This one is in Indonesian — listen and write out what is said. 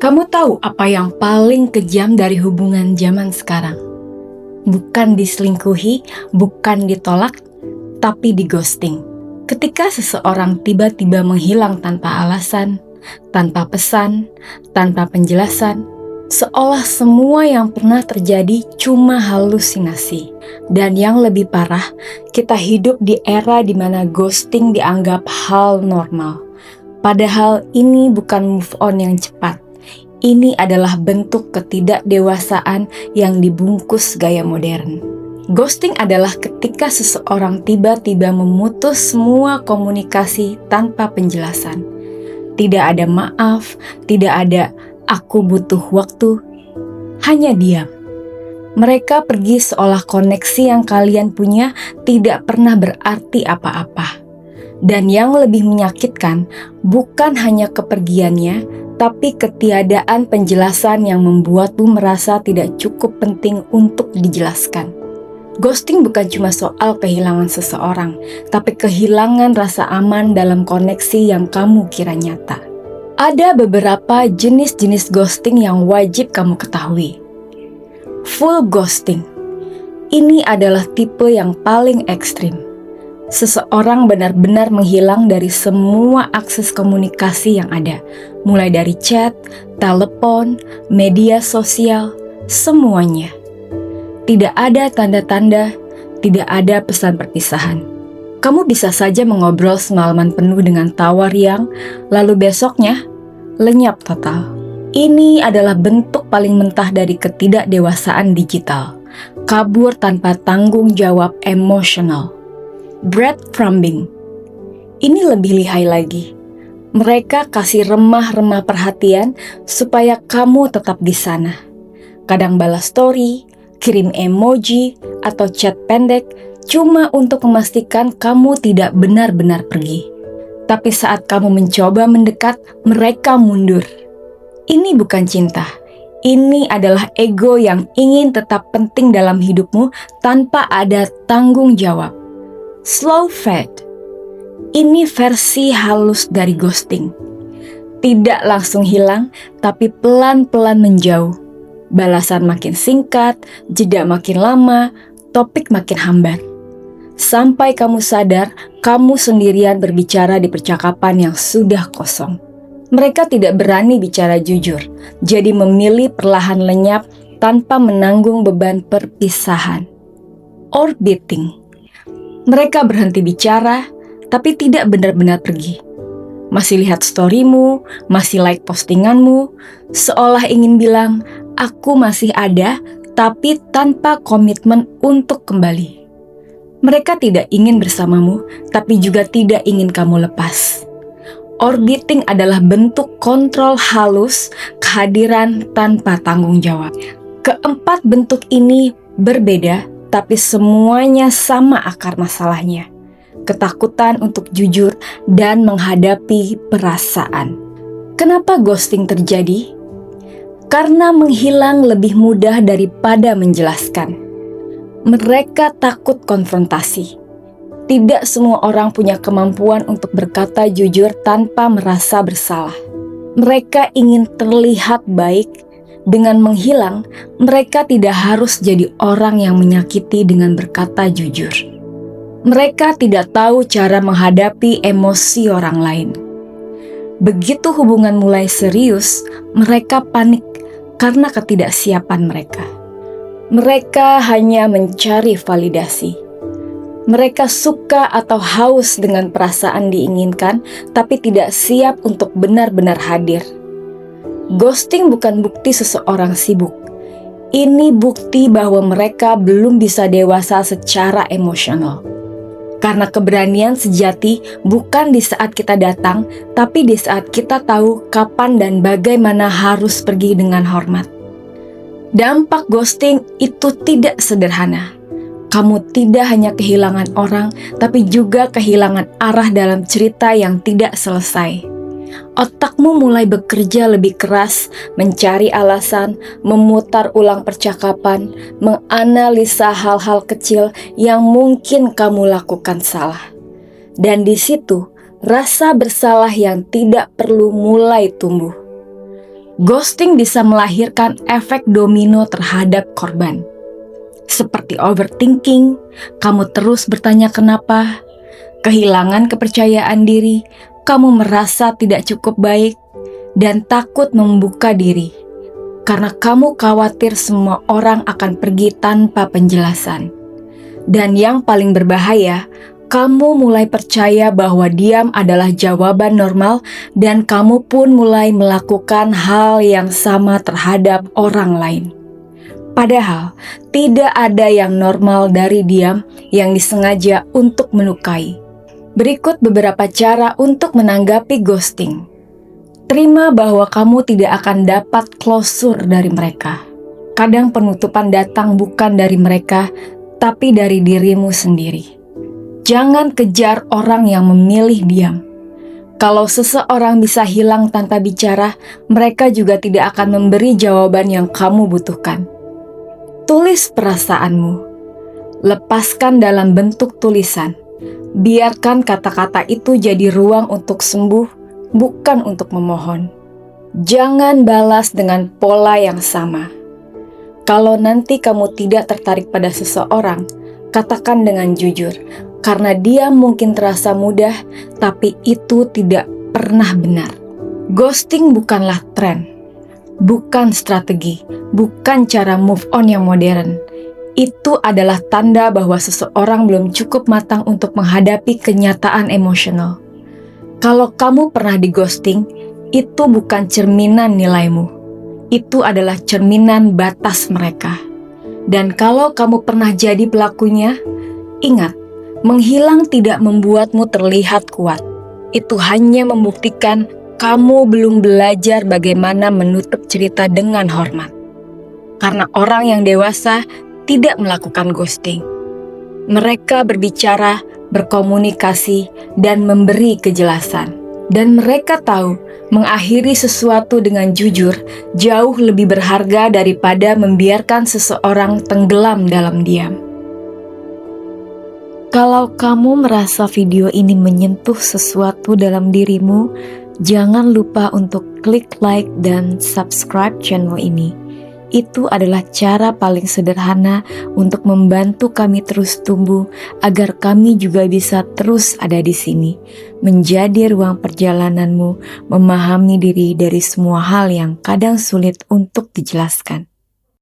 Kamu tahu apa yang paling kejam dari hubungan zaman sekarang? Bukan diselingkuhi, bukan ditolak, tapi di ghosting. Ketika seseorang tiba-tiba menghilang tanpa alasan, tanpa pesan, tanpa penjelasan, seolah semua yang pernah terjadi cuma halusinasi. Dan yang lebih parah, kita hidup di era di mana ghosting dianggap hal normal. Padahal ini bukan move on yang cepat. Ini adalah bentuk ketidakdewasaan yang dibungkus gaya modern. Ghosting adalah ketika seseorang tiba-tiba memutus semua komunikasi tanpa penjelasan. Tidak ada maaf, tidak ada "aku butuh waktu", hanya diam. Mereka pergi seolah koneksi yang kalian punya tidak pernah berarti apa-apa. Dan yang lebih menyakitkan, bukan hanya kepergiannya, tapi ketiadaan penjelasan yang membuatmu merasa tidak cukup penting untuk dijelaskan. Ghosting bukan cuma soal kehilangan seseorang, tapi kehilangan rasa aman dalam koneksi yang kamu kira nyata. Ada beberapa jenis-jenis ghosting yang wajib kamu ketahui. Full ghosting. Ini adalah tipe yang paling ekstrim. Seseorang benar-benar menghilang dari semua akses komunikasi yang ada, mulai dari chat, telepon, media sosial, semuanya. Tidak ada tanda-tanda, tidak ada pesan perpisahan. Kamu bisa saja mengobrol semalaman penuh dengan tawa riang, lalu besoknya lenyap total. Ini adalah bentuk paling mentah dari ketidakdewasaan digital, kabur tanpa tanggung jawab emosional. Breadcrumbing. Ini lebih lihai lagi. Mereka kasih remah-remah perhatian supaya kamu tetap di sana. Kadang balas story, kirim emoji, atau chat pendek cuma untuk memastikan kamu tidak benar-benar pergi. Tapi saat kamu mencoba mendekat, mereka mundur. Ini bukan cinta. Ini adalah ego yang ingin tetap penting dalam hidupmu tanpa ada tanggung jawab. Slow fade. Ini versi halus dari ghosting. Tidak langsung hilang, tapi pelan-pelan menjauh. Balasan makin singkat, jeda makin lama, topik makin hambar. Sampai kamu sadar, kamu sendirian berbicara di percakapan yang sudah kosong. Mereka tidak berani bicara jujur, jadi memilih perlahan lenyap tanpa menanggung beban perpisahan. Orbiting. Mereka berhenti bicara, tapi tidak benar-benar pergi. Masih lihat storymu, masih like postinganmu, seolah ingin bilang, "Aku masih ada," tapi tanpa komitmen untuk kembali. Mereka tidak ingin bersamamu, tapi juga tidak ingin kamu lepas. Orbiting adalah bentuk kontrol halus, kehadiran tanpa tanggung jawab. Keempat bentuk ini berbeda, tapi semuanya sama akar masalahnya. Ketakutan untuk jujur dan menghadapi perasaan. Kenapa ghosting terjadi? Karena menghilang lebih mudah daripada menjelaskan. Mereka takut konfrontasi. Tidak semua orang punya kemampuan untuk berkata jujur tanpa merasa bersalah. Mereka ingin terlihat baik. Dengan menghilang, mereka tidak harus jadi orang yang menyakiti dengan berkata jujur. Mereka tidak tahu cara menghadapi emosi orang lain. Begitu hubungan mulai serius, mereka panik karena ketidaksiapan mereka. Mereka hanya mencari validasi. Mereka suka atau haus dengan perasaan diinginkan, tapi tidak siap untuk benar-benar hadir. Ghosting bukan bukti seseorang sibuk. Ini bukti bahwa mereka belum bisa dewasa secara emosional. Karena keberanian sejati bukan di saat kita datang, tapi di saat kita tahu kapan dan bagaimana harus pergi dengan hormat. Dampak ghosting itu tidak sederhana. Kamu tidak hanya kehilangan orang, tapi juga kehilangan arah dalam cerita yang tidak selesai. Otakmu mulai bekerja lebih keras, mencari alasan, memutar ulang percakapan, menganalisa hal-hal kecil yang mungkin kamu lakukan salah. Dan di situ, rasa bersalah yang tidak perlu mulai tumbuh. Ghosting bisa melahirkan efek domino terhadap korban. Seperti overthinking, kamu terus bertanya kenapa, kehilangan kepercayaan diri, kamu merasa tidak cukup baik, dan takut membuka diri. Karena kamu khawatir semua orang akan pergi tanpa penjelasan. Dan yang paling berbahaya, kamu mulai percaya bahwa diam adalah jawaban normal dan kamu pun mulai melakukan hal yang sama terhadap orang lain. Padahal, tidak ada yang normal dari diam yang disengaja untuk melukai. Berikut beberapa cara untuk menanggapi ghosting. Terima bahwa kamu tidak akan dapat closure dari mereka. Kadang penutupan datang bukan dari mereka, tapi dari dirimu sendiri. Jangan kejar orang yang memilih diam. Kalau seseorang bisa hilang tanpa bicara, mereka juga tidak akan memberi jawaban yang kamu butuhkan. Tulis perasaanmu. Lepaskan dalam bentuk tulisan. Biarkan kata-kata itu jadi ruang untuk sembuh, bukan untuk memohon. Jangan balas dengan pola yang sama. Kalau nanti kamu tidak tertarik pada seseorang, katakan dengan jujur, karena dia mungkin terasa mudah, tapi itu tidak pernah benar. Ghosting bukanlah tren, bukan strategi, bukan cara move on yang modern. Itu adalah tanda bahwa seseorang belum cukup matang untuk menghadapi kenyataan emosional. Kalau kamu pernah di-ghosting, itu bukan cerminan nilaimu. Itu adalah cerminan batas mereka. Dan kalau kamu pernah jadi pelakunya, ingat, menghilang tidak membuatmu terlihat kuat. Itu hanya membuktikan kamu belum belajar bagaimana menutup cerita dengan hormat. Karena orang yang dewasa tidak melakukan ghosting. Mereka berbicara, berkomunikasi, dan memberi kejelasan. Dan mereka tahu mengakhiri sesuatu dengan jujur jauh lebih berharga daripada membiarkan seseorang tenggelam dalam diam. Kalau kamu merasa video ini menyentuh sesuatu dalam dirimu, jangan lupa untuk klik like dan subscribe channel ini. Itu adalah cara paling sederhana untuk membantu kami terus tumbuh agar kami juga bisa terus ada di sini, menjadi ruang perjalananmu, memahami diri dari semua hal yang kadang sulit untuk dijelaskan.